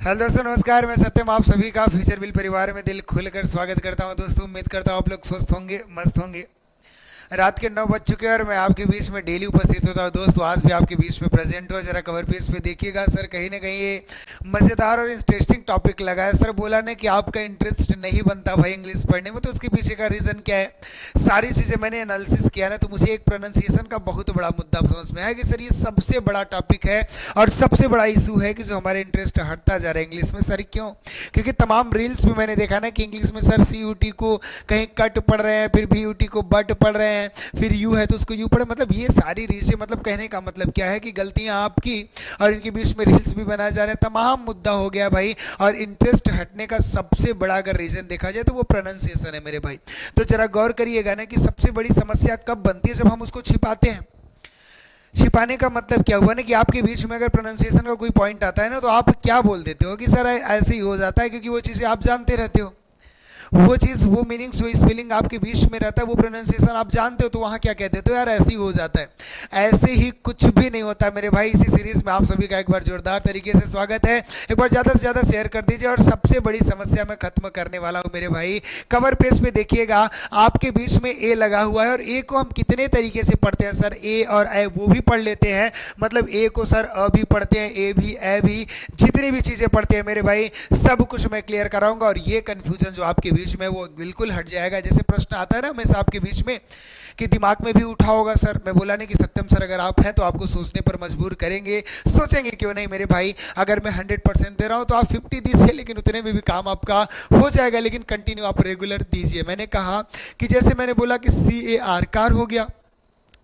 Hello दोस्तों, नमस्कार। मैं सत्यम आप सभी का फ्यूचर बिल परिवार में दिल खुलकर स्वागत करता हूं। दोस्तों, उम्मीद करता हूं आप लोग स्वस्थ होंगे, मस्त होंगे। रात के 9 बज चुके हैं और मैं आपके बीच में डेली उपस्थित होता हूँ। दोस्तों, आज भी आपके बीच में प्रेजेंट हो। जरा कवर पेज पे देखिएगा सर, कहीं ना कहीं ये मज़ेदार और इंटरेस्टिंग टॉपिक लगा है। सर बोला ना कि आपका इंटरेस्ट नहीं बनता भाई इंग्लिश पढ़ने में, तो उसके पीछे का रीज़न क्या है, सारी चीज़ें मैंने एनालिसिस किया ना, तो मुझे एक प्रोनाउंसिएशन का बहुत बड़ा मुद्दा समझ में आया कि सर ये सबसे बड़ा टॉपिक है और सबसे बड़ा इशू है कि जो हमारे इंटरेस्ट हटता जा रहा है इंग्लिश में। सर क्यों? क्योंकि तमाम रील्स में मैंने देखा ना कि इंग्लिश में सर CUT को कहीं कट पढ़ रहे हैं, फिर BUT को बट पढ़ रहे हैं, फिर यू है तो उसको यू पढ़े। मतलब ये सारी रील्स, मतलब कहने का मतलब क्या है कि गलतियां आपकी और इनके बीच में रील्स भी बनाए जा रहे हैं। तमाम मुद्दा हो गया भाई। और इंटरेस्ट हटने का सबसे बड़ा अगर रीजन देखा जाए तो वो प्रोनाउंसिएशन है मेरे भाई। तो जरा गौर करिएगा ना कि सबसे बड़ी समस्या कब बनती है, जब हम उसको छिपाते हैं। छिपाने का मतलब क्या हुआ ना कि आपके बीच में अगर प्रोनाउंसिएशन का कोई पॉइंट आता है ना, तो आप क्या बोल देते हो कि सर ऐसे ही हो जाता है, क्योंकि वो चीज़ें आप जानते रहते हो। वो चीज़, वो मीनिंग्स, वो स्पेलिंग आपके बीच में रहता है, वो प्रोनाउंसिएशन आप जानते हो, तो वहाँ क्या कह देते हो, यार ऐसे ही हो जाता है। ऐसे ही कुछ भी नहीं होता मेरे भाई। इसी सीरीज में आप सभी का एक बार जोरदार तरीके से स्वागत है। एक बार ज़्यादा से ज़्यादा शेयर कर दीजिए। और सबसे बड़ी समस्या मैं खत्म करने वाला हूँ मेरे भाई। कवर पेज पे देखिएगा, आपके बीच में ए लगा हुआ है, और ए को हम कितने तरीके से पढ़ते हैं सर, ए और ए वो भी पढ़ लेते हैं। मतलब ए को सर अ भी पढ़ते हैं, ए भी, ए भी, जितनी भी चीज़ें पढ़ते हैं मेरे भाई, सब कुछ मैं क्लियर कराऊंगा। और ये कन्फ्यूजन जो आपके बीच में वो बिल्कुल हट जाएगा। जैसे प्रश्न आता है ना हमेशा आपके बीच में कि दिमाग में भी उठा होगा सर, मैं बोला नहीं कि सत्यम सर अगर आप हैं तो आपको सोचने पर मजबूर करेंगे, सोचेंगे क्यों नहीं मेरे भाई। अगर मैं 100% दे रहा हूं तो आप 50 दीजिए, लेकिन उतने में भी काम आपका हो जाएगा। लेकिन कंटिन्यू आप रेगुलर दीजिए। मैंने कहा कि जैसे मैंने बोला कि CAR कार हो गया,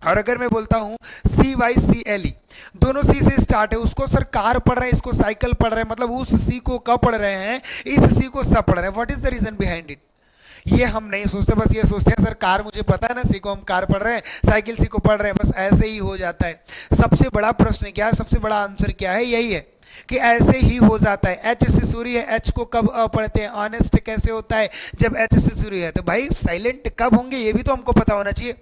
और अगर मैं बोलता हूं CYCLE, दोनों सी से स्टार्ट है, उसको सर कार पढ़ रहे हैं, इसको साइकिल पढ़ रहे हैं, मतलब उस सी को क पढ़ रहे हैं, इस सी को स पढ़ रहे हैं। What is the reason behind it? ये हम नहीं सोचते, बस ये सोचते हैं सर कार मुझे पता है ना, सी को हम कार पढ़ रहे हैं, साइकिल सी को पढ़ रहे हैं, बस ऐसे ही हो जाता है। सबसे बड़ा प्रश्न क्या है, सबसे बड़ा आंसर क्या है, यही है कि ऐसे ही हो जाता है। एच से शुरू है, एच को कब अ पढ़ते हैं? ऑनेस्ट कैसे होता है? जब एच से शुरू है। तो भाई साइलेंट कब होंगे ये भी तो हमको पता होना चाहिए।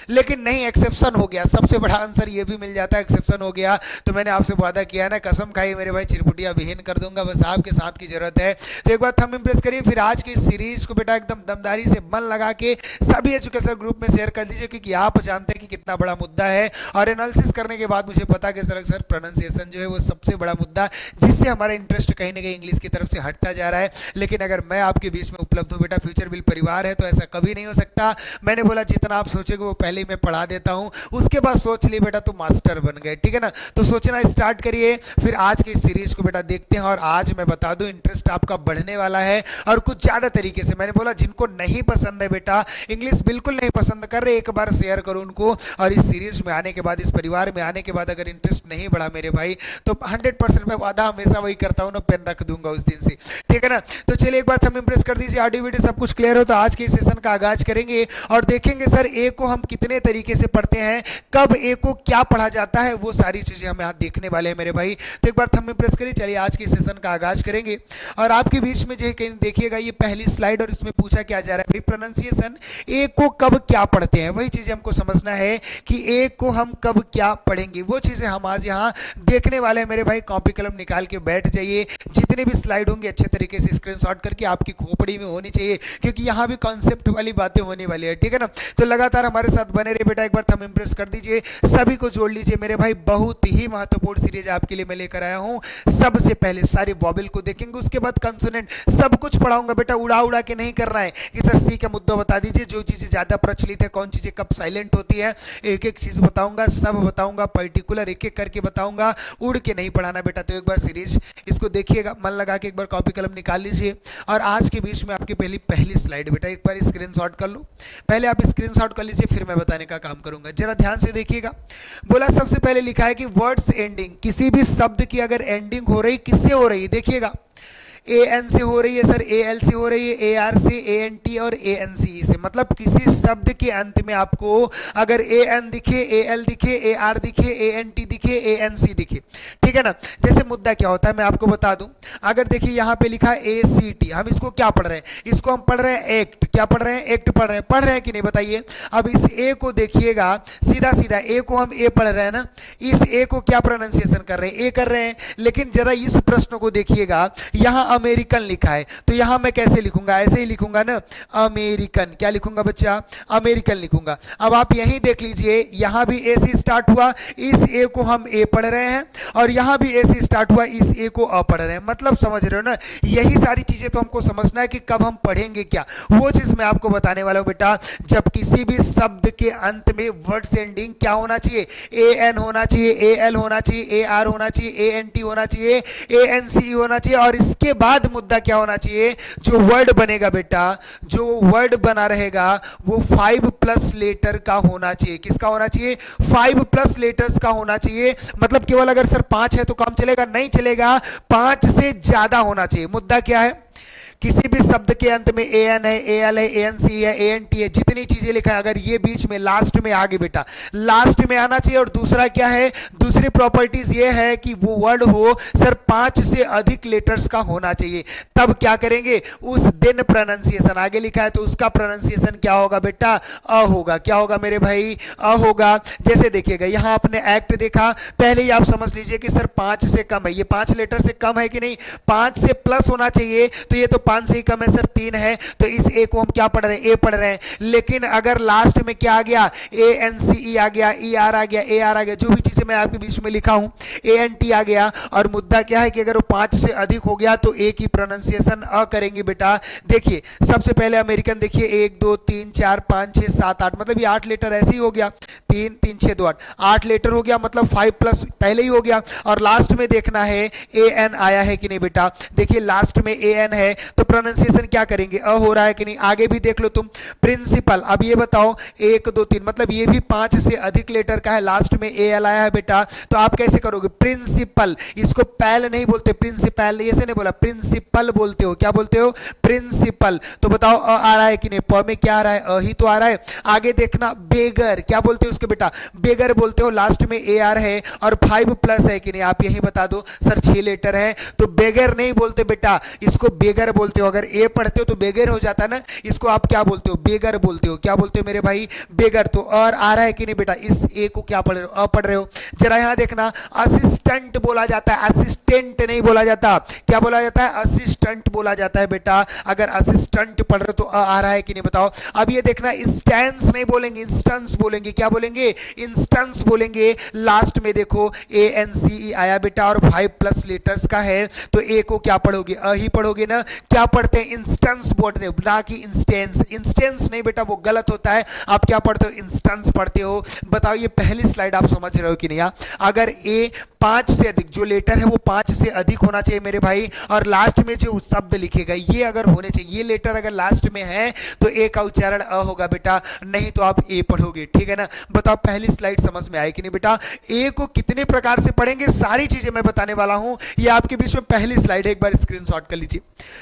लेकिन नहीं, एक्सेप्शन हो गया। सबसे बड़ा आंसर ये भी मिल जाता है, एक्सेप्शन हो गया। तो मैंने आपसे वादा किया ना, कसम खाई मेरे भाई, चिरपुटिया विहीन कर दूंगा, बस आपके साथ की जरूरत है। तो एक बार थंब इम्प्रेस करिए, फिर आज की सीरीज को बेटा एकदम दमदारी से मन लगा के सभी एजुकेशन ग्रुप में शेयर कर दीजिए, क्योंकि आप जानते हैं कि कितना बड़ा मुद्दा है। और एनालिसिस करने के बाद मुझे पता कि सर प्रोनाउंसिएशन जो है वो सबसे बड़ा मुद्दा, जिससे हमारा इंटरेस्ट कहीं ना कहीं इंग्लिश की तरफ से हटता जा रहा है। लेकिन अगर मैं आपके बीच में उपलब्ध हूँ बेटा, फ्यूचर बिल परिवार है, तो ऐसा कभी नहीं हो सकता। मैंने बोला जितना आप सोचेंगे वो पहले मैं पढ़ा देता हूं, उसके बाद सोच लिए बेटा तो मास्टर बन गए, ठीक है ना। तो सोचना स्टार्ट करिए, फिर आज की सीरीज को बेटा देखते हैं। और आज मैं बता दूं, इंटरेस्ट आपका बढ़ने वाला है और कुछ ज्यादा तरीके से। मैंने बोला जिनको नहीं पसंद है बेटा, इंग्लिश बिल्कुल नहीं पसंद कर रहे, एक बार शेयर करो उनको। और इस सीरीज में आने के बाद, इस परिवार में आने के बाद अगर इंटरेस्ट नहीं बढ़ा मेरे भाई, तो 100% मैं वादा हमेशा वही करता हूं ना, पेन रख दूंगा उस दिन से, ठीक है ना। तो चलिए एक बार थंब इंप्रेस कर दीजिए, ऑडियो वीडियो सब कुछ क्लियर हो तो आज के सेशन का आगाज करेंगे और देखेंगे सर ए को हम कितने तरीके से पढ़ते हैं, कब ए को क्या पढ़ा जाता है, वो सारी चीजें हम यहाँ देखने वाले हैं मेरे भाई। तो एक बार थंब इंप्रेस करिए, चलिए आज के सेशन का आगाज करेंगे। और आपके बीच में जो कहीं देखिएगा ये पहली स्लाइड, और इसमें पूछा क्या जा रहा है भाई, प्रोनाउंसिएशन ए को कब क्या पढ़ते हैं, वही चीजें हमको समझना है कि ए को हम कब क्या पढ़ेंगे, वो चीजें हम आज यहाँ देखने वाले हैं मेरे भाई। कॉपी कलम निकाल के बैठ जाइए, जितने भी स्लाइड होंगे अच्छे तरीके से स्क्रीनशॉट करके आपकी खोपड़ी में होनी चाहिए, क्योंकि यहाँ भी कॉन्सेप्ट वाली बातें होने वाली है, ठीक है ना। तो लगातार हमारे साथ बने रहिए बेटा, एक बार थंब इंप्रेस कर दीजिए, सभी को जोड़ लीजिए मेरे भाई। बहुत ही महत्वपूर्ण सीरीज आपके लिए मैं लेकर आया हूं। सबसे पहले सारे वॉबल को देखेंगे, उसके बाद कंसोनेंट, सब कुछ पढ़ाऊंगा बेटा। उड़ा उड़ा के नहीं करना है कि सर सी का मुद्दा बता दीजिए, जो चीजें ज्यादा प्रचलित है, कौन चीजें कब साइलेंट होती है, एक एक चीज बताऊंगा, सब बताऊंगा, पर्टिकुलर एक एक करके बताऊंगा, उड़ के नहीं पढ़ाना बेटा। तो एक बार सीरीज इसको देखिएगा, मन लगा के एक बार कॉपी कलम निकाल लीजिए। और आज के बीच में आपकी पहली स्लाइड बेटा, एक बार स्क्रीनशॉट कर लो। पहले आप स्क्रीनशॉट कर लीजिए, फिर मैं बताने का काम करूंगा। जरा ध्यान से देखिएगा, बोला सबसे पहले लिखा है कि वर्ड्स एंडिंग, किसी भी शब्द की अगर एंडिंग हो रही, किससे हो रही, देखिएगा ए एन से हो रही है सर, ए एल से हो रही है, ए आर से, ए एन टी और ए एन सी से। मतलब किसी शब्द के अंत में आपको अगर ए एन दिखे, ए एल दिखे, ए आर दिखे, ए एन टी दिखे, ए एन सी दिखे, ठीक है ना। जैसे मुद्दा क्या होता है मैं आपको बता दूं, अगर देखिए यहाँ पे लिखा है ए सी टी, हम इसको क्या पढ़ रहे हैं, इसको हम पढ़ रहे हैं एक्ट। क्या पढ़ रहे हैं? एक्ट पढ़ रहे हैं कि नहीं बताइए। अब इस ए को देखिएगा, सीधा सीधा ए को हम ए पढ़ रहे हैं ना, इस ए को क्या प्रोनाउंसिएशन कर रहे हैं? ए कर रहे हैं। लेकिन जरा इस प्रश्न को देखिएगा, यहां अमेरिकन लिखा है, तो यहां मैं कैसे लिखूंगा? ऐसे ही लिखूंगा ना, अमेरिकन। क्या लिखूंगा बच्चा? अमेरिकन लिखूंगा। अब आप यहीं देख लीजिए, यहां भी ए से स्टार्ट हुआ, इस ए को हम ए पढ़ रहे हैं, और यहां भी ए से स्टार्ट हुआ, इस ए को अ पढ़ रहे हैं। मतलब समझ रहे हो ना, यही सारी चीजें तो हमको समझना है कि कब हम पढ़ेंगे क्या, वो चीज मैं आपको बताने वाला हूं बेटा। जब किसी भी शब्द के अंत में वर्ड एंडिंग क्या होना चाहिए? ए एन होना चाहिए, ए एल होना चाहिए, ए आर होना चाहिए, ए एन टी होना चाहिए, ए एन सी होना चाहिए, और इसके बाद मुद्दा क्या होना चाहिए? जो वर्ड बनेगा बेटा, जो वर्ड बना रहेगा वो 5+ लेटर का होना चाहिए। किसका होना चाहिए? 5+ लेटर्स का होना चाहिए। मतलब केवल अगर सर 5 है तो काम चलेगा? नहीं चलेगा, 5 से ज्यादा होना चाहिए। मुद्दा क्या है? किसी भी शब्द के अंत में ए एन है, ए एल है, ए एन सी है, ए एन टी है, जितनी चीजें लिखा है, अगर ये बीच में लास्ट में आगे बेटा, लास्ट में आना चाहिए। और दूसरा क्या है? दूसरी प्रॉपर्टीज ये है कि वो वर्ड हो सर 5 से अधिक लेटर्स का होना चाहिए। तब क्या करेंगे? उस दिन प्रोनाउंसिएशन आगे लिखा है तो उसका प्रोनाउंसिएशन क्या होगा बेटा? अ होगा। क्या होगा मेरे भाई? अ होगा। जैसे देखिएगा, यहां आपने एक्ट देखा, पहले ही आप समझ लीजिए कि सर 5 से कम है, ये 5 लेटर से कम है कि नहीं? 5 से प्लस होना चाहिए, तो ये तो 5 से ही कम है सर, 3 है, तो इस ए को हम क्या पढ़ रहे हैं? ए पढ़ रहे हैं। लेकिन अगर लास्ट में क्या आ गया? ए एन सी ई आ गया, ई आर आ गया, ए आर आ गया, जो भी चीजें मैं आपके बीच में लिखा हूं, ए एन टी आ गया, और मुद्दा क्या है कि अगर वो 5 से अधिक हो गया तो ए की प्रोनाउंसिएशन अ करेंगे बेटा। देखिए सबसे पहले अमेरिकन देखिए, 1 2 3 4 5 6 7 8, मतलब ये 8 लेटर ऐसे ही हो गया, 3 3 6 2 8, 8 लेटर हो गया, मतलब 5+ पहले ही हो गया। और लास्ट में देखना है ए एन आया है कि नहीं बेटा। देखिए लास्ट में ए एन है तो प्रोनाउंसिएशन क्या करेंगे? अ हो रहा है कि नहीं? आगे भी देख लो तुम। प्रिंसिपल, अब ये बताओ 1 2 3, मतलब ये भी 5 से अधिक लेटर का है, लास्ट में ए एल आया है बेटा, तो आप कैसे करोगे? प्रिंसिपल, इसको पैल नहीं बोलते, प्रिंसिपल ऐसे नहीं बोला, प्रिंसिपल बोलते हो। क्या बोलते हो? प्रिंसिपल। तो बताओ अ आ रहा है कि नहीं? प में क्या आ रहा है? अ ही तो आ रहा है। आगे देखना, बेगर, क्या बोलते हो उसको बेटा? बेगर बोलते हो, लास्ट में ए आर है और 5+ है कि नहीं? आप यही बता दो सर 6 लेटर है, तो बेगर नहीं बोलते बेटा, इसको बेगर बोलते हो। अगर ए पढ़ते हो तो बेगर हो जाता है ना, इसको आप क्या बोलते हो? बेगर बोलते हो। क्या बोलते हो मेरे भाई? बेगर। तो और आ रहा है कि नहीं बेटा? इस ए को क्या पढ़ रहे हो? अ पढ़ रहे हो। जरा यहां देखना, असिस्टेंट बोला जाता है, असिस्टेंट नहीं बोला जाता। क्या बोला जाता है? असिस्टेंट बोला जाता है बेटा। अगर असिस्टेंट पढ़ रहे हो तो अ आ रहा है कि नहीं बताओ। अब ये देखना, इंस्टेंस नहीं बोलेंगे, इंस्टेंस बोलेंगे। क्या बोलेंगे? इंस्टेंस बोलेंगे। लास्ट में देखो ए एन सी ई आया बेटा, और 5+ लेटर्स का है, तो ए को क्या पढ़ोगे? अ ही पढ़ोगे ना। क्या पढ़ते हैं? इंस्टेंस पढ़ते हो, ना कि इंस्टेंस। इंस्टेंस नहीं बेटा, वो गलत होता है। आप क्या पढ़ते हो? इंस्टेंस पढ़ते हो। बताओ ये पहली स्लाइड आप समझ रहे हो कि नहीं? अगर ए 5 से अधिक, जो लेटर है वो 5 से अधिक होना चाहिए मेरे भाई, और लास्ट में जो शब्द लिखेगा ये अगर होने चाहिए, ये लेटर अगर लास्ट में है तो ए का उच्चारण अ होगा बेटा, नहीं तो आप ए पढ़ोगे। ठीक है ना? बताओ पहली स्लाइड समझ में आई कि नहीं बेटा? ए को कितने प्रकार से पढ़ेंगे, सारी चीजें मैं बताने वाला हूं। ये आपके बीच में पहली स्लाइड है, एक बार स्क्रीनशॉट कर लीजिए।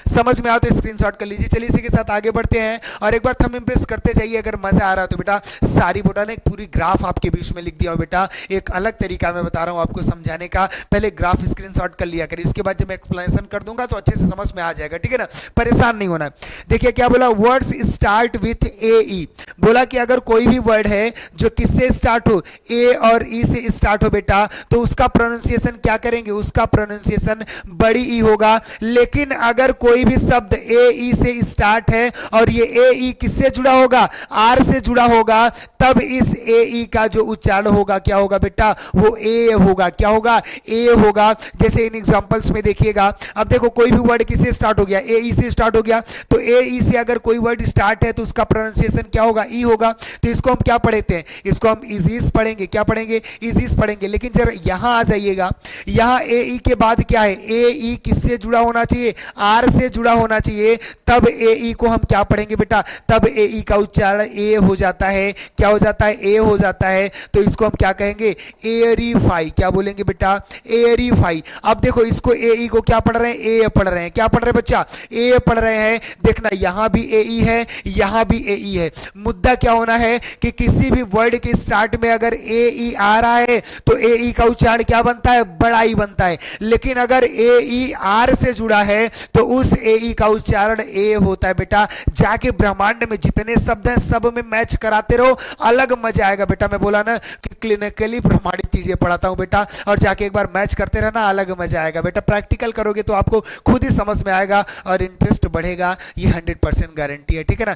समझ में आओ तो स्क्रीनशॉट कर लीजिए। चलिए इसी के साथ आगे बढ़ते हैं, और एक बार थंब इंप्रेस करते जाइए। अगर मजा आ रहा है तो बेटा सारी बोटा ने एक पूरी ग्राफ आपके बीच में लिख दिया हो बेटा। एक अलग तरीका मैं बता रहा हूं आपको समझाने का। पहले ग्राफ स्क्रीनशॉट कर लिया करिए, उसके बाद जब मैं एक्सप्लेनेशन कर दूंगा तो अच्छे से समझ में आ जाएगा। ठीक है ना? परेशान नहीं होना है। देखिए क्या बोला? वर्ड्स स्टार्ट विथ ए ई। बोला कि अगर कोई भी वर्ड है जो किससे स्टार्ट हो, ए और ई से स्टार्ट हो बेटा, तो उसका प्रोनाउंसिएशन क्या करेंगे? उसका प्रोनाउंसिएशन बड़ी ई होगा। लेकिन अगर कोई भी शब्द ए ई से स्टार्ट है और ये ए ई किससे जुड़ा होगा? आर से जुड़ा होगा, तब इस ए ई का जो उच्चारण होगा क्या होगा बेटा? वो ए होगा। क्या होगा? ए होगा। जैसे इन एग्जांपल्स में देखिएगा, अब देखो कोई भी वर्ड किससे स्टार्ट हो गया? ए ई से स्टार्ट हो गया, तो ए ई से अगर कोई वर्ड स्टार्ट है तो उसका प्रोनाउंसिएशन क्या होगा? ई होगा। तो इसको हम क्या पढ़ते हैं? इसको हम इजीस पढ़ेंगे। क्या पढ़ेंगे? इजीस पढ़ेंगे। लेकिन जरा यहां आ जाइएगा, यहां ए ई के बाद क्या है? ए ई किससे जुड़ा होना चाहिए? आर से जुड़ा होना चाहिए। तब ए ई को हम क्या पढ़ेंगे बेटा? तब ए ई का उच्चारण ए हो जाता है। क्या हो जाता है? ए हो जाता है। तो इसको हम क्या कहेंगे? एरीफाई। क्या बोलेंगे बेटा एरिफाई। अब देखो इसको ए को क्या पढ़ रहे हैं, ए पढ़ रहे हैं, क्या पढ़ रहे हैं बच्चा, ए पढ़ रहे हैं। देखना यहां भी ए है, यहां भी ए है। मुद्दा क्या होना है कि किसी भी वर्ड के स्टार्ट में अगर ए आ रहा है तो ए का उच्चारण क्या बनता है, बड़ा ई बनता है। लेकिन अगर ए आर से जुड़ा है तो उस ए का उच्चारण ए होता है बेटा। जाके ब्रह्मांड में जितने शब्द हैं सब में मैच कराते रहो, अलग मजा आएगा बेटा। मैं बोला ना कि क्लिनिकली प्रमाणित चीजें पढ़ाता हूं बेटा, और जाके एक बार मैच करते रहना, अलग मजा आएगा बेटा। प्रैक्टिकल करोगे तो आपको खुद ही समझ में आएगा और इंटरेस्ट बढ़ेगा, ये 100% गारंटी है, ठीक है ना।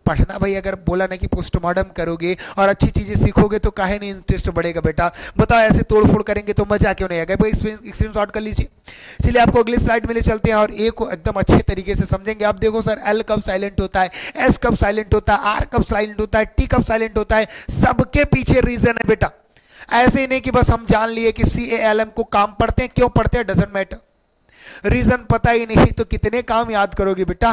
पढ़ना भाई, अगर बोला ना कि पोस्टमार्टम करोगे और अच्छी चीजें सीखोगे तो काहे नहीं इंटरेस्ट बढ़ेगा बेटा। बताओ ऐसे तोड़फोड़ करेंगे तो मजा क्यों नहीं आएगा भाई। स्क्रीनशॉट कर लीजिए। चलिए आपको अगली स्लाइड में ले चलते हैं और ए को एकदम अच्छे तरीके से समझेंगे। अब देखो सर, एल कब साइलेंट होता है, एस कब साइलेंट होता है, आर कब साइलेंट होता है, टी कब साइलेंट होता है, सबके पीछे रीजन है बेटा। ऐसे ही नहीं कि बस हम जान लिए कि CALM को काम पढ़ते हैं, क्यों पढ़ते हैं डजंट मैटर। रीजन पता ही नहीं तो कितने काम याद करोगे बेटा।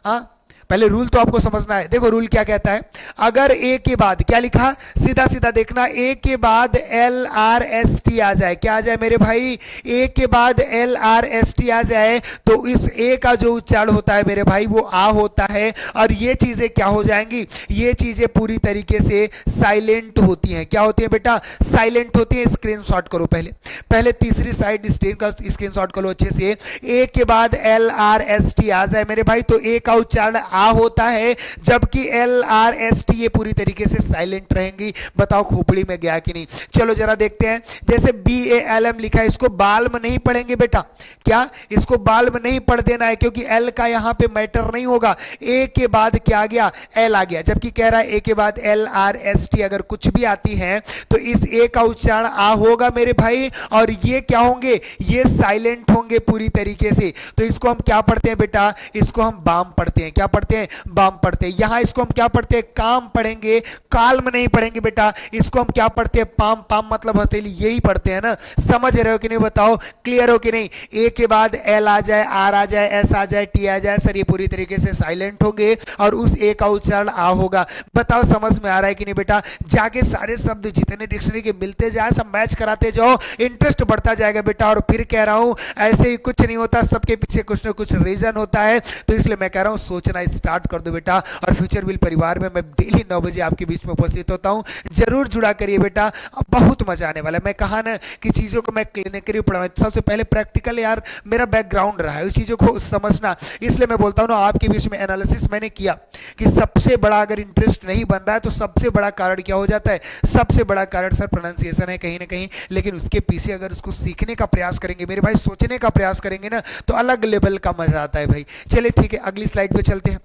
हाँ, पहले रूल तो आपको समझना है। देखो रूल क्या कहता है, अगर ए के बाद क्या लिखा, सीधा सीधा देखना, ए के बाद LRST आ जाए, क्या आ जाए मेरे भाई, ए के बाद LRST आ जाए तो इस ए का जो उच्चारण होता है मेरे भाई वो आ होता है। और ये चीजें क्या हो जाएंगी, ये चीजें पूरी तरीके से साइलेंट होती हैं। क्या होती है बेटा, साइलेंट होती है। स्क्रीनशॉट करो पहले तीसरी साइड स्टेट का स्क्रीनशॉट करो अच्छे से। ए के बाद LRST आ जाए मेरे भाई तो ए का उच्चारण आ होता है, जबकि LRST ये पूरी तरीके से साइलेंट रहेंगी। बताओ खोपड़ी में गया कि नहीं। चलो जरा देखते हैं, जैसे BALM लिखा है, इसको बाल में नहीं पढ़ेंगे बेटा। क्या इसको बाल में नहीं पढ़ देना है, क्योंकि एल का यहां पे मैटर नहीं होगा। ए के बाद क्या आ गया, एल आ गया, जबकि कह रहा है ए के बाद LRST अगर कुछ भी आती है तो इस ए का उच्चारण आ होगा मेरे भाई। और ये क्या होंगे, ये साइलेंट होंगे पूरी तरीके से। तो इसको हम क्या पढ़ते हैं बेटा, इसको हम बाम पढ़ते हैं। क्या पढ़ते हैं, बाम पढ़ते हैं। यहां इसको हम क्या पढ़ते हैं, काम पढ़ेंगे, काल में नहीं पढ़ेंगे बेटा। इसको हम क्या पढ़ते हैं, पाम। पाम मतलब हथेली, यही पढ़ते हैं ना। समझ रहे हो कि नहीं, बताओ क्लियर हो कि नहीं। ए के बाद एल आ जाए, आर आ जाए, एस आ जाए, टी आ जाए, सर ये पूरी तरीके से साइलेंट होंगे और उस ए का उच्चारण आ होगा। बताओ समझ में आ रहा है कि नहीं बेटा। जाके सारे शब्द जितने डिक्शनरी के मिलते जाए सब मैच कराते जाओ, इंटरेस्ट बढ़ता जाएगा बेटा। और फिर कह रहा हूं ऐसे ही कुछ नहीं होता, सबके पीछे कुछ ना कुछ रीजन होता है। तो इसलिए मैं कह रहा हूं सोचना स्टार्ट कर दो बेटा। और फ्यूचर विल परिवार में मैं डेली 9 बजे आपके बीच में उपस्थित होता हूं, जरूर जुड़ा करिए बेटा, बहुत मजा आने वाला है। मैं कहा ना कि चीजों को मैं क्लिनिकली पढ़ाऊं, सबसे पहले प्रैक्टिकल यार मेरा बैकग्राउंड रहा है, उस चीजों को समझना। इसलिए मैं बोलता हूं ना आपके बीच में एनालिसिस मैंने किया कि सबसे बड़ा अगर इंटरेस्ट नहीं बन रहा है तो सबसे बड़ा कारण क्या हो जाता है, सबसे बड़ा कारण सर प्रोनाउंसिएशन है कहीं ना कहीं। लेकिन उसके पीछे अगर उसको सीखने का प्रयास करेंगे मेरे भाई, सोचने का प्रयास करेंगे ना, तो अलग लेवल का मजा आता है भाई। चलिए ठीक है, अगली स्लाइड पे चलते हैं।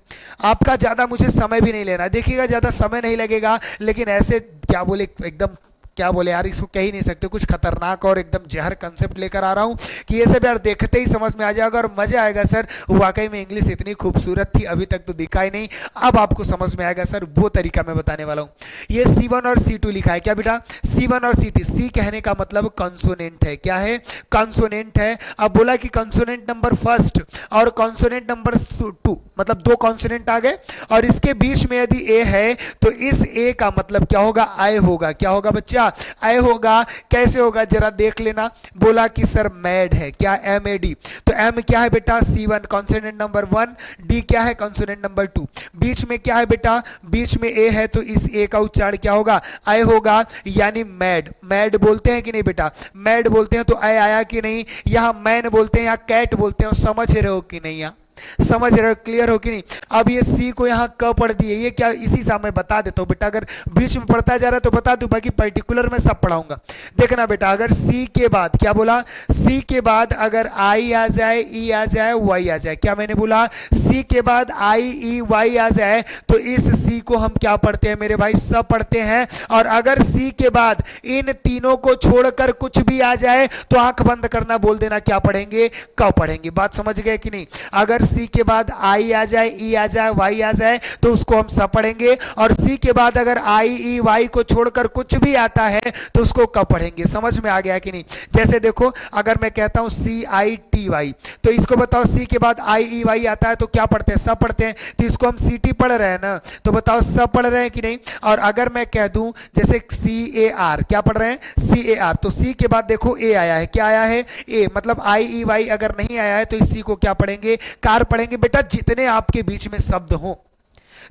आपका ज्यादा मुझे समय भी नहीं लेना, देखिएगा ज्यादा समय नहीं लगेगा, लेकिन ऐसे क्या बोले एकदम क्या बोले यार, इसको कह ही नहीं सकते, कुछ खतरनाक और एकदम जहर कंसेप्ट लेकर आ रहा हूं कि ये सब यार देखते ही समझ में आ जाएगा और मजा आएगा। सर वाकई में इंग्लिश इतनी खूबसूरत थी, अभी तक तो दिखा ही नहीं, अब आपको समझ में आएगा सर, वो तरीका मैं बताने वाला हूं। ये C1 और C2 लिखा है, क्या बेटा, C1 और C2। सी कहने का मतलब कंसोनेंट है, क्या है, कंसोनेंट है। अब बोला कि कंसोनेंट नंबर फर्स्ट और कंसोनेंट नंबर 2, मतलब 2 कंसोनेंट आ गए और इसके बीच में यदि ए है तो इस ए का मतलब क्या होगा, आई होगा। क्या होगा बच्चा, आई होगा। कैसे होगा जरा देख लेना। बोला कि सर मैड है, क्या, MAD। तो M क्या है बेटा, C1 कॉन्सोनेंट नंबर 1, D क्या है कॉन्सोनेंट नंबर 2, बीच में क्या है बेटा, बीच में ए है तो इस ए का उच्चारण क्या होगा, आई होगा, यानी मैड। मैड बोलते हैं कि नहीं बेटा, मैड बोलते हैं तो आई आया कि नहीं। यहां मैन बोलते हैं, यहां कैट बोलते हैं, समझ रहे हो कि नहीं, यहां समझ रहे हो, क्लियर हो कि नहीं। अब ये सी को यहाँ क पढ़ दिए, ये क्या, इसी से मैं बता देता हूँ बेटा, अगर बीच में पढ़ता जा रहा है तो बता दूं, बाकी पर्टिकुलर में सब पढ़ाऊंगा। देखना बेटा, अगर सी के बाद क्या बोला, सी के बाद अगर आई आ जाए, ई आ जाए, वाई आ जाए, क्या मैंने बोला, सी के बाद आई ई वाई आ जाए तो इस सी को हम क्या पढ़ते हैं मेरे भाई, सब पढ़ते हैं। और अगर सी के बाद इन तीनों को छोड़कर कुछ भी आ जाए तो आंख बंद करना, बोल देना क्या पढ़ेंगे, क पढ़ेंगे। बात समझ गए कि नहीं। अगर सी के बाद आई आ जाए, ई आ जाए, वाई आ जाए तो उसको हम सब पढ़ेंगे, और सी के बाद अगर आई ई वाई को छोड़कर कुछ भी आता है तो उसको कब पढ़ेंगे। समझ में आ गया कि नहीं? जैसे देखो अगर मैं कहता हूं सी आई टी वाई, तो इसको बताओ सी के बाद आई ई वाई आता है तो क्या पढ़ते हैं? सब पढ़ते हैं। तो इसको हम सी टी पढ़ रहे हैं ना, तो बताओ सब पढ़ रहे हैं कि नहीं? और अगर मैं कह दूं जैसे सी ए आर, क्या पढ़ रहे हैं? सी ए आर, तो सी के बाद देखो ए आया है, क्या आया है? ए, मतलब आई ई वाई अगर नहीं आया है तो इस सी को क्या पढ़ेंगे? कार पढ़ेंगे। बेटा जितने आपके बीच में शब्द हो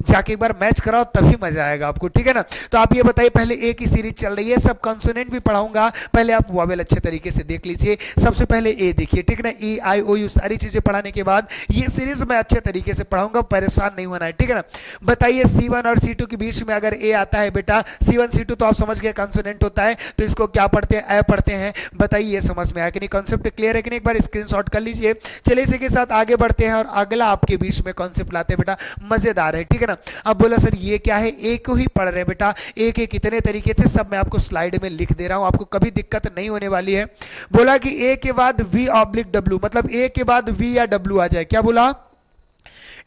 जाके एक बार मैच कराओ तभी मजा आएगा आपको, ठीक है ना? तो आप ये बताइए, पहले ए की सीरीज चल रही है, सब कॉन्सोनेंट भी पढ़ाऊंगा, पहले आप वोवेल अच्छे तरीके से देख लीजिए। सबसे पहले ए देखिए, ठीक है ना? ई आई ओ यू सारी चीजें पढ़ाने के बाद ये सीरीज मैं अच्छे तरीके से पढ़ाऊंगा, परेशान नहीं होना है, ठीक है ना? बताइए C1 और C2 के बीच में अगर ए आता है बेटा, C1 C2 तो आप समझ गए कॉन्सोनेंट होता है, तो इसको क्या पढ़ते हैं? ए पढ़ते हैं। बताइए ये समझ में आया कि नहीं? कॉन्सेप्ट क्लियर है कि नहीं? एक बार स्क्रीनशॉट कर लीजिए। चलिए इसी के साथ आगे बढ़ते हैं और अगला आपके बीच में कॉन्सेप्ट लाते हैं बेटा, मजेदार है, ठीक है ना? अब बोला सर ये क्या है? ए को ही पढ़ रहे हैं बेटा, ए के कितने तरीके थे सब मैं आपको स्लाइड में लिख दे रहा हूं, आपको कभी दिक्कत नहीं होने वाली है। बोला कि ए के बाद वी ऑब्लिक डब्ल्यू, मतलब ए के बाद वी या डब्ल्यू आ जाए, क्या बोला?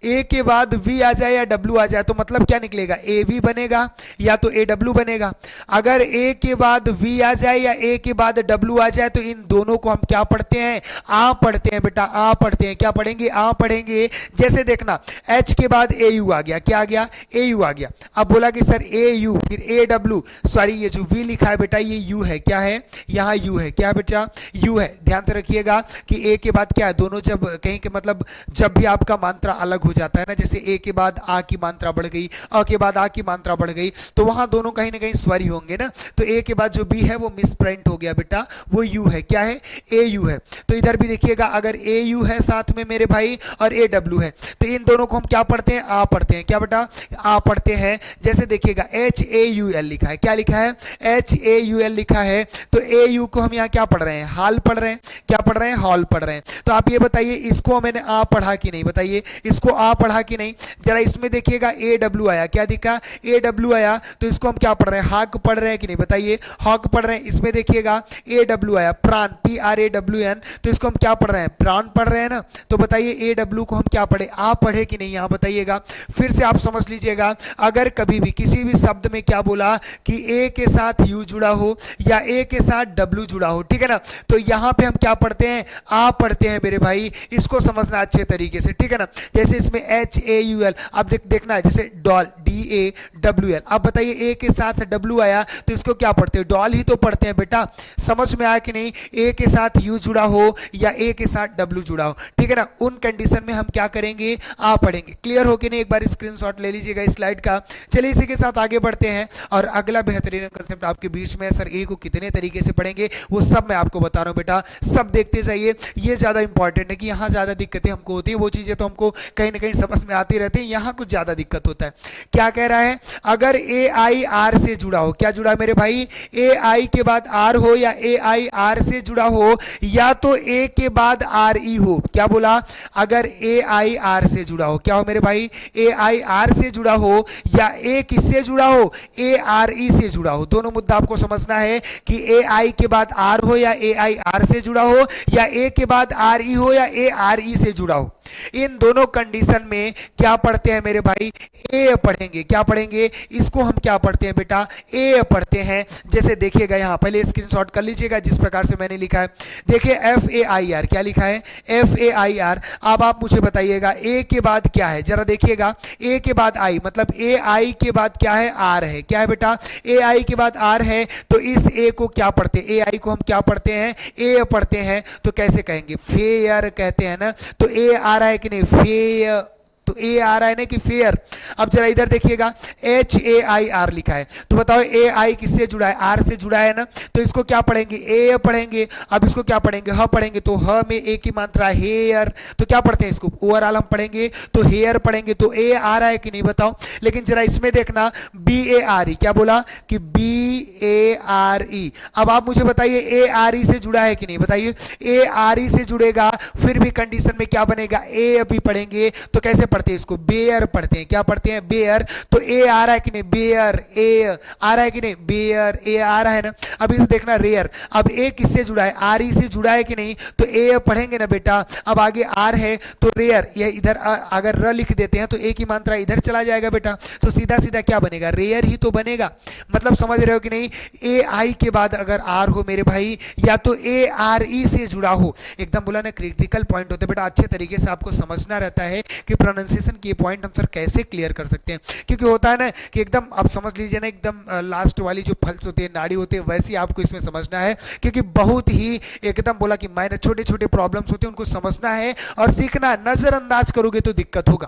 ए के बाद वी आ जाए या डब्ल्यू आ जाए तो मतलब क्या निकलेगा? ए वी बनेगा या तो ए डब्ल्यू बनेगा। अगर ए के बाद वी आ जाए या ए के बाद डब्ल्यू आ जाए तो इन दोनों को हम क्या पढ़ते हैं? आ पढ़ते हैं बेटा, आ पढ़ते हैं। क्या पढ़ेंगे? आ पढ़ेंगे। जैसे देखना एच के बाद ए यू आ गया, क्या आ गया? ए यू आ गया। अब बोला कि सर ए यू फिर ए डब्ल्यू, सॉरी ये जो वी लिखा है बेटा ये यू है, क्या है? यहाँ यू है, क्या बेटा? यू है। ध्यान से रखिएगा कि ए के बाद क्या है? दोनों जब कहीं के मतलब जब भी आपका मात्रा अलग हो जाता है ना, जैसे ए के बाद आ की मात्रा बढ़ गई, अ के बाद आ की मात्रा बढ़ गई, तो वहां दोनों कहीं ना कहीं स्वरी होंगे ना, तो ए के बाद जो बी है वो मिसप्रिंट हो गया बेटा, वो यू है, क्या है? ए यू है। तो इधर भी देखिएगा अगर ए यू है साथ में मेरे भाई और ए डब्ल्यू है तो इन दोनों को हम क्या पढ़ते हैं? आ पढ़ते हैं। क्या बेटा? आ पढ़ते हैं। जैसे देखिएगा एच ए यू एल लिखा है, क्या लिखा है? एच ए यू एल लिखा है, तो ए यू को हम यहाँ क्या पढ़ रहे हैं? हाल पढ़ रहे हैं। क्या पढ़ रहे हैं? हॉल पढ़ रहे हैं। तो आप ये बताइए इसको मैंने आ पढ़ा कि नहीं? बताइए इसको आ पढ़ा कि नहीं? जरा इसमें देखिएगा ए डब्ल्यू आया, क्या दिखा? ए डब्ल्यू आया, तो इसको हम क्या पढ़ रहे हैं? हाक पढ़ रहे हैं कि नहीं? बताइए हॉक पढ़ रहे हैं। इसमें देखिएगा ए डब्ल्यू आया, prawn, P R A W N, तो इसको हम क्या पढ़ रहे हैं? प्राण पढ़ रहे हैं ना। तो बताइए ए डब्ल्यू को हम क्या पढ़े? आ पढ़े कि नहीं? यहां बताइएगा। फिर से आप समझ लीजिएगा, अगर कभी भी किसी भी शब्द में क्या बोला कि ए के साथ यू जुड़ा हो या ए के साथ डब्ल्यू जुड़ा हो, ठीक है ना, तो यहां पे हम क्या पढ़ते हैं? आ पढ़ते हैं मेरे भाई। इसको समझना अच्छे तरीके से, ठीक है ना? जैसे इसमें एच ए यू एल, अब देखना है जैसे doll, D A W L. अब बताइए ए के साथ डब्ल्यू आया तो इसको क्या पढ़ते हैं? डॉल ही तो पढ़ते हैं बेटा। समझ में आया कि नहीं? ए के साथ यू जुड़ा हो या ए के साथ डब्ल्यू जुड़ा हो, ठीक है ना, उन कंडीशन में हम क्या करेंगे? आ पढ़ेंगे। क्लियर हो कि नहीं? एक बार स्क्रीनशॉट ले लीजिएगा इस स्लाइड का। चलिए इसी के साथ आगे बढ़ते हैं और अगला बेहतरीन कंसेप्ट आपके बीच में, सर ए को कितने तरीके से पढ़ेंगे वो सब मैं आपको बता रहा हूं बेटा, सब देखते जाइए। ये ज्यादा इंपॉर्टेंट है कि यहां ज्यादा दिक्कतें हमको होती है, वो चीजें तो हमको कहीं ना कहीं समझ में आती रहती है, यहां कुछ ज्यादा दिक्कत होता है। क्या कह रहा है? अगर ए आई आर से जुड़ा हो, क्या जुड़ा मेरे भाई? ए आई के बाद आर हो या ए आई आर से जुड़ा हो या तो ए के बाद आर ई हो। क्या बोला? अगर ए आई आर से जुड़ा हो, क्या हो मेरे भाई? ए आई आर से जुड़ा हो या ए किससे जुड़ा हो? ए आर ई से जुड़ा हो। दोनों मुद्दा आपको समझना है कि ए आई के बाद आर हो या ए आई आर से जुड़ा हो या ए के बाद आर ई हो या ए आर ई से जुड़ा हो। इन दोनों कंडीशन में क्या पढ़ते हैं मेरे भाई? ए पढ़ेंगे। क्या पढ़ेंगे? इसको हम क्या पढ़ते हैं बेटा? ए पढ़ते हैं। जैसे देखिएगा यहां, पहले स्क्रीनशॉट कर लीजिएगा जिस प्रकार से मैंने लिखा है। देखिए एफ ए आई आर, क्या लिखा है? F A I R. अब आप मुझे बताइएगा ए के बाद क्या है? जरा देखिएगा, ए के बाद आई, मतलब ए आई के बाद क्या है? आर है। क्या है बेटा? ए आई के बाद आर है, तो इस ए को क्या पढ़ते हैं? ए आई को हम क्या पढ़ते हैं? ए पढ़ते हैं। तो कैसे कहेंगे? फेयर कहते हैं ना, तो ए आ रहा है कि नहीं? फेयर, तो ए आ रहा है ना कि फेयर। अब जरा इधर देखिएगा, एच ए आई आर लिखा है, तो बताओ ए आई किससे जुड़ा है? आर से जुड़ा है ना, तो इसको क्या पढ़ेंगे? ए पढ़ेंगे। अब इसको क्या पढ़ेंगे? ह पढ़ेंगे, तो ह में ए की मात्रा हेयर, तो क्या पढ़ते हैं इसको? ओवरऑल हम पढ़ेंगे तो हेयर पढ़ेंगे। तो ए आ रहा है कि नहीं बताओ? लेकिन जरा इसमें देखना, बी ए आर ई, क्या बोला कि बी ए आर ई। अब आप मुझे बताइए ए आर ई से जुड़ा है कि नहीं? बताइए ए आर ई से जुड़ेगा, फिर भी कंडीशन में क्या बनेगा? ए अभी पढ़ेंगे, तो कैसे पढ़ते पढ़ते हैं इसको, बेयर पढ़ते हैं। क्या पढ़ते हैं? बेयर। तो ए आ रहा है कि नहीं? बेयर, ए आ रहा है कि नहीं? बेयर, ए आ रहा है ना। अब इसको देखना रेयर। अब ए किससे जुड़ा है? आर ई से जुड़ा है कि नहीं? तो ए पढ़ेंगे ना बेटा। अब आगे आर है तो रेयर, ये इधर अगर र लिख देते हैं तो ए की मात्रा इधर चला जाएगा बेटा, तो सीधा सीधा क्या बनेगा? रेयर ही तो बनेगा। मतलब समझ रहे हो कि नहीं? ए आई के बाद अगर आर हो मेरे भाई, या तो ए आर ई से जुड़ा हो, एकदम बोला ना क्रिटिकल पॉइंट होते हैं बेटा। अच्छे तरीके से आपको समझना रहता है कि प्रोनाउंसिएशन की पॉइंट हम सर कैसे क्लियर कर सकते हैं, क्योंकि होता है ना कि एकदम आप समझ लीजिए ना, एकदम लास्ट वाली जो फल्स होती है, नाड़ी होती है, वैसे ही आपको इसमें समझना है, क्योंकि बहुत ही एकदम बोला कि माइनर छोटे छोटे प्रॉब्लम्स होते हैं, उनको समझना है और सीखना। नजरअंदाज करोगे तो दिक्कत होगा।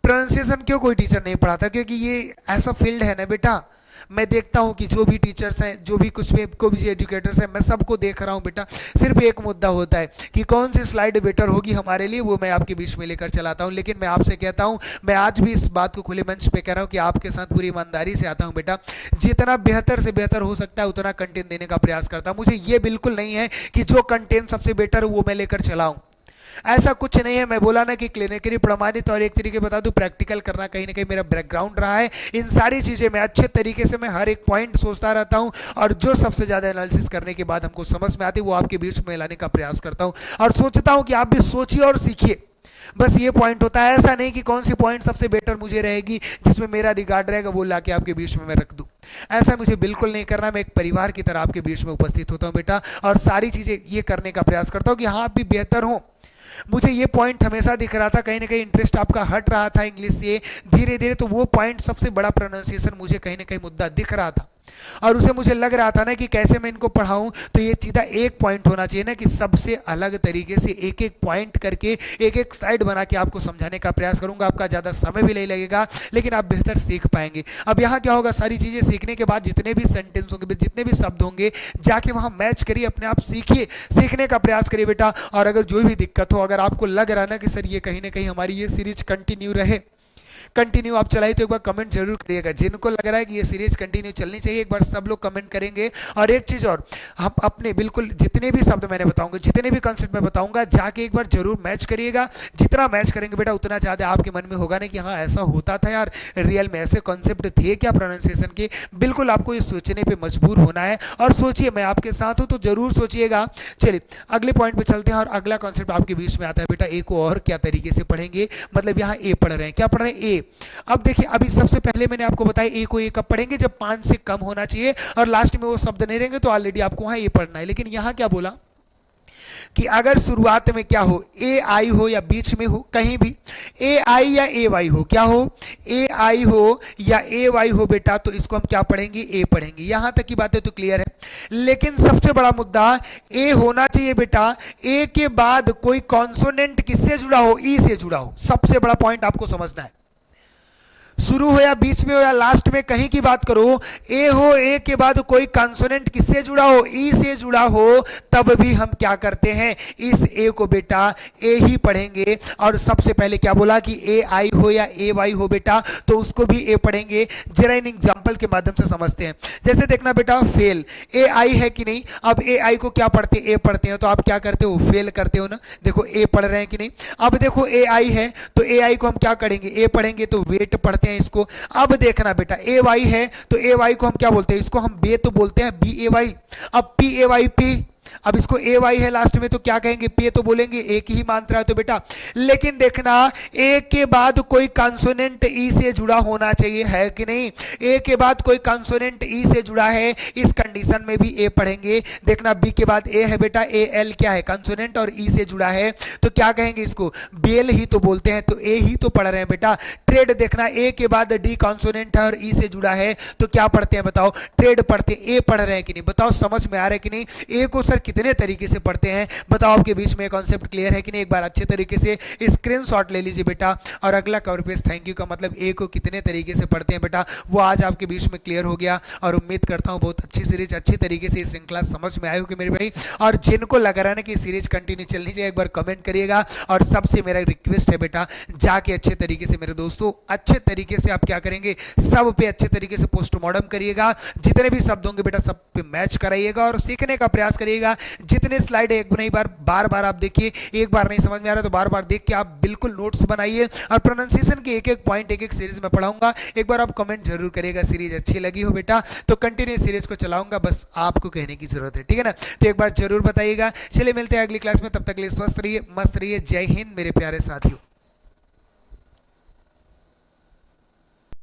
प्रोनाउंसिएशन क्यों कोई टीचर नहीं पढ़ाता? क्योंकि ये ऐसा फील्ड है ना बेटा, मैं देखता हूं कि जो भी टीचर्स हैं, जो भी कुछ भी कोई भी एजुकेटर्स हैं, मैं सबको देख रहा हूं बेटा, सिर्फ एक मुद्दा होता है कि कौन सी स्लाइड बेटर होगी हमारे लिए, वो मैं आपके बीच में लेकर चलाता हूं। लेकिन मैं आपसे कहता हूं, मैं आज भी इस बात को खुले मंच पे कह रहा हूं कि आपके साथ पूरी ईमानदारी से आता हूं बेटा, जितना बेहतर से बेहतर हो सकता है उतना कंटेंट देने का प्रयास करता हूं। मुझे ये बिल्कुल नहीं है कि जो कंटेंट सबसे बेटर हो वो मैं लेकर चलाऊं, ऐसा कुछ नहीं है। मैं बोला ना कि क्लिनिकली प्रमाणित और एक तरीके बता दूं प्रैक्टिकल करना कहीं ना कहीं मेरा बैकग्राउंड रहा है। इन सारी चीजें मैं अच्छे तरीके से मैं हर एक पॉइंट सोचता रहता हूं, और जो सबसे ज्यादा एनालिसिस करने के बाद हमको समझ में आती है वो आपके बीच में लाने का प्रयास करता हूं, और सोचता हूं कि आप भी सोचिए और सीखिए। बस ये पॉइंट होता है, ऐसा नहीं कि कौन सी पॉइंट सबसे बेटर मुझे रहेगी जिसमें मेरा रिगार्ड रहेगा वो लाके आपके बीच में मैं रख दूं। ऐसा मुझे बिल्कुल नहीं करना। मैं एक परिवार की तरह आपके बीच में उपस्थित होता हूं बेटा, और सारी चीजें ये करने का प्रयास करता हूं कि हाँ आप भी बेहतर हो। मुझे ये पॉइंट हमेशा दिख रहा था, कहीं ना कहीं इंटरेस्ट आपका हट रहा था इंग्लिश से धीरे धीरे, तो वो पॉइंट सबसे बड़ा प्रोनाउंसिएशन मुझे कहीं ना कहीं मुद्दा दिख रहा था, और उसे मुझे लग रहा था ना कि कैसे मैं इनको पढ़ाऊं। तो ये सीधा एक पॉइंट होना चाहिए ना कि सबसे अलग तरीके से एक एक पॉइंट करके एक एक स्लाइड बना के आपको समझाने का प्रयास करूंगा। आपका ज़्यादा समय भी नहीं लगेगा, लेकिन आप बेहतर सीख पाएंगे। अब यहाँ क्या होगा, सारी चीज़ें सीखने के बाद जितने भी सेंटेंस होंगे, जितने भी शब्द होंगे, जाके वहाँ मैच करिए, अपने आप सीखिए, सीखने का प्रयास करिए बेटा। और अगर जो भी दिक्कत हो, अगर आपको लग रहा है ना कि सर ये कहीं ना कहीं हमारी ये सीरीज कंटिन्यू रहे, कंटिन्यू आप चलाइए, तो एक बार कमेंट जरूर करिएगा। जिनको लग रहा है कि ये सीरीज कंटिन्यू चलनी चाहिए, एक बार सब लोग कमेंट करेंगे। और एक चीज और, हम अपने बिल्कुल जितने भी शब्द मैंने बताऊंगा, जितने भी कॉन्सेप्ट मैं बताऊंगा, जाके एक बार जरूर मैच करिएगा। जितना मैच करेंगे बेटा उतना ज्यादा आपके मन में होगा ना कि हाँ ऐसा होता था यार, रियल में ऐसे कॉन्सेप्ट थे क्या प्रोनाउंसिएशन के। बिल्कुल आपको ये सोचने पर मजबूर होना है, और सोचिए, मैं आपके साथ हूँ तो जरूर सोचिएगा। चलिए अगले पॉइंट पे चलते हैं, और अगला कॉन्सेप्ट आपके बीच में आता है बेटा, ए को और क्या तरीके से पढ़ेंगे। मतलब यहाँ ए पढ़ रहे हैं, क्या पढ़ रहे हैं? ए। अब देखिए, अभी सबसे पहले मैंने आपको बताया ए को ए कब पढ़ेंगे, जब 5 से कम होना चाहिए और लास्ट में वो शब्द नहीं रहेंगे, तो ऑलरेडी आपको वहां ए पढ़ना है। लेकिन यहां क्या बोला कि अगर शुरुआत में क्या हो, ए आई हो या बीच में हो, कहीं भी ए आई या ए वाई हो, क्या हो, ए आई हो या ए वाई हो बेटा, तो इसको हम क्या पढ़ेंगे? ए पढ़ेंगे। यहां तक की बातें तो क्लियर है। लेकिन सबसे बड़ा मुद्दा, ए होना चाहिए बेटा, ए के बाद कोई कॉन्सोनेंट किससे जुड़ा हो? ई से जुड़ा हो। सबसे बड़ा पॉइंट आपको समझना है। शुरू हो या बीच में हो या लास्ट में, कहीं की बात करो, ए हो, ए के बाद कोई कंसोनेंट किससे जुड़ा हो? ई से जुड़ा हो, तब भी हम क्या करते हैं? इस ए को बेटा ए ही पढ़ेंगे। और सबसे पहले क्या बोला कि ए आई हो या ए वाई हो बेटा, तो उसको भी ए पढ़ेंगे। जरा इन एग्जाम्पल के माध्यम से समझते हैं। जैसे देखना बेटा, फेल, ए आई है कि नहीं। अब ए आई को क्या पढ़ते? ए पढ़ते हैं, तो आप क्या करते हो? फेल करते हो ना। देखो ए पढ़ रहे हैं कि नहीं। अब देखो ए आई है, तो ए आई को हम क्या करेंगे? ए पढ़ेंगे, तो वेट पढ़ते हैं इसको। अब देखना बेटा, ए वाई है, तो ए वाई को हम क्या बोलते हैं? इसको हम बे तो बोलते हैं, बी ए वाई। अब पी ए वाई पी, अब इसको ए वाई है लास्ट में, तो क्या कहेंगे? पे तो बोलेंगे, एक ही मात्रा है तो बेटा। लेकिन देखना, ए के बाद कोई कंसोनेंट ई से जुड़ा होना चाहिए, है कि नहीं? ए के बाद कोई कंसोनेंट ई से जुड़ा है, इस कंडीशन में भी ए पढ़ेंगे। देखना, बी के बाद ए है बेटा, ए एल क्या है? कंसोनेंट, और ई से जुड़ा है, तो क्या कहेंगे? इसको बेल ही तो बोलते हैं, तो ए ही तो पढ़ रहे हैं बेटा। ट्रेड, देखना, ए के बाद डी कंसोनेंट है और ई से जुड़ा है, तो क्या पढ़ते हैं? बताओ, ट्रेड पढ़ते हैं। ए पढ़ रहे हैं कि नहीं? बताओ, समझ में आ रहा है कि नहीं? ए को सर कितने तरीके से पढ़ते हैं, बताओ। आपके बीच में कॉन्सेप्ट क्लियर है कि नहीं? एक बार अच्छे तरीके से स्क्रीनशॉट ले लीजिए बेटा। और अगला कवर पेज थैंक यू का मतलब ए को कितने तरीके से पढ़ते हैं बेटा, वो आज आपके बीच में क्लियर हो गया। और उम्मीद करता हूं बहुत अच्छी सीरीज, अच्छी तरीके से श्रृंखला समझ में आई होगी मेरे भाई। और जिनको लग रहा है ना कि सीरीज कंटिन्यू चलनी चाहिए, एक बार कमेंट करिएगा। और सबसे मेरा रिक्वेस्ट है बेटा, जाके अच्छे तरीके से मेरे दोस्तों दोस्तों अच्छे तरीके से आप क्या करेंगे, सब पे अच्छे तरीके से पोस्टमार्टम करिएगा, जितने भी शब्द होंगे बेटा सब पे मैच कराइएगा और सीखने का प्रयास करिएगा। जितने स्लाइड एक नहीं बार बार आप देखिए, एक बार नहीं समझ में आ रहा तो बार बार देख के आप बिल्कुल नोट्स बनाइए और प्रोनाउंसिएशन के एक एक पॉइंट एक एक सीरीज में पढ़ाऊंगा। एक बार आप कमेंट जरूर करिएगा सीरीज अच्छी लगी हो बेटा तो कंटिन्यू सीरीज को चलाऊंगा, बस आपको कहने की जरूरत है, ठीक है ना। तो एक बार जरूर बताइएगा। चलिए मिलते हैं अगली क्लास में, तब तक के लिए स्वस्थ रहिए, मस्त रहिए। जय हिंद मेरे प्यारे साथियों।